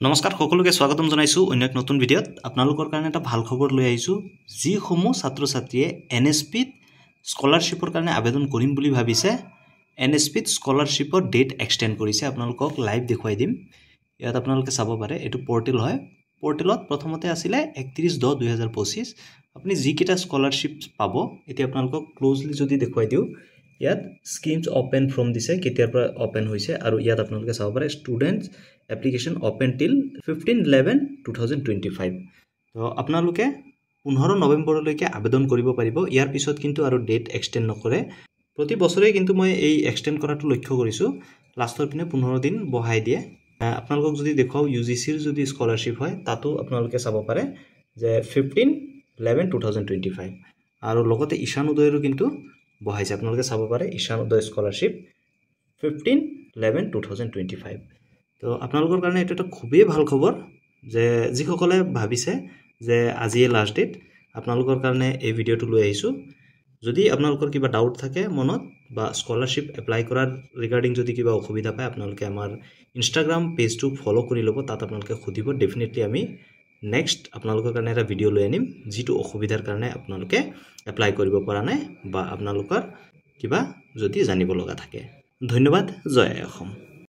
নমস্কাৰ সকলোকে স্বাগতম জনাইছো অন্য এক নতুন ভিডিঅ'ত আপোনালোকৰ কাৰণে এটা ভাল খবৰ লৈ আহিছো যিসমূহ ছাত্ৰ ছাত্ৰীয়ে এনএছপিত স্কলাৰশ্বিপৰ কাৰণে আবেদন কৰিম বুলি ভাবিছে এনএছপিত স্কলাৰশ্বিপৰ ডেট এক্সটেন্ড কৰিছে আপোনালোকক লাইভ দেখুৱাই দিম ইয়াত আপোনালোকে চাব পাৰে এটো পোৰ্টেল হয় পোৰ্টেলত প্ৰথমতে আছিল 31/10/2025 আপুনি যি কিটা স্কলাৰশ্বিপ পাব এতিয়া আপোনালোকক ক্লোজলি যদি দেখুৱাই দিও ইয়াত স্কিমছ ওপেন ফ্ৰম দিছে কেতিয়াৰ পৰা ওপেন হৈছে আৰু ইয়াত আপোনালোকে চাব পাৰে ষ্টুডেন্টস এপ্লিকেশন ওপেন টিল 15/11/2025 তো আপোনালোকে 15 নৱেম্বৰলৈকে আবেদন কৰিব পাৰিব ইয়াৰ পিছত কিন্তু আৰু ডেট এক্সটেন্ড নকৰে প্ৰতি বছৰে কিন্তু মই এই এক্সটেন্ড কৰাটো লক্ষ্য কৰিছো লাষ্টৰ পিনে 15 দিন বঢ়াই দিয়ে আপোনালোকক যদি দেখাও ইউজিসিৰ যদি স্কলাৰশ্বিপ হয় তাতো আপোনালোকে চাব পাৰে যে 15/11/2025 আৰু লগতে ঈশান উদয়ৰো কিন্তু বঢ়াইছে আপোনালোকে চাব পাৰে ঈশান উদয় স্কলাৰশ্বিপ 15/11/2025 তো আপোনালোকৰ কাৰণে এটা খুবেই ভাল খবৰ যে যিসকলে ভাবিছে যে আজি লাষ্ট ডেট আপোনালোকৰ কাৰণে এই ভিডিঅটো লৈ আহিছো যদি আপোনালোকৰ কিবা ডাউট থাকে মনত বা স্কলাৰশ্বিপ এপ্লাই কৰাৰ ৰিগাৰ্ডিং যদি কিবা অসুবিধা পায় আপোনালোকে আমাৰ ইনষ্টাগ্ৰাম পেজটো ফলো কৰি ল'ব তাত আপোনালোকে খুদিব ডেফিনেটলি আমি নেক্সট আপোনালোকৰ কাৰণে এটা ভিডিঅ লৈ আনিম যিটো অসুবিধাৰ কাৰণে আপোনালোকে এপ্লাই কৰিব পৰা নাই বা আপোনালোকৰ কিবা যদি জানিব লগা থাকে ধন্যবাদ জয় অসম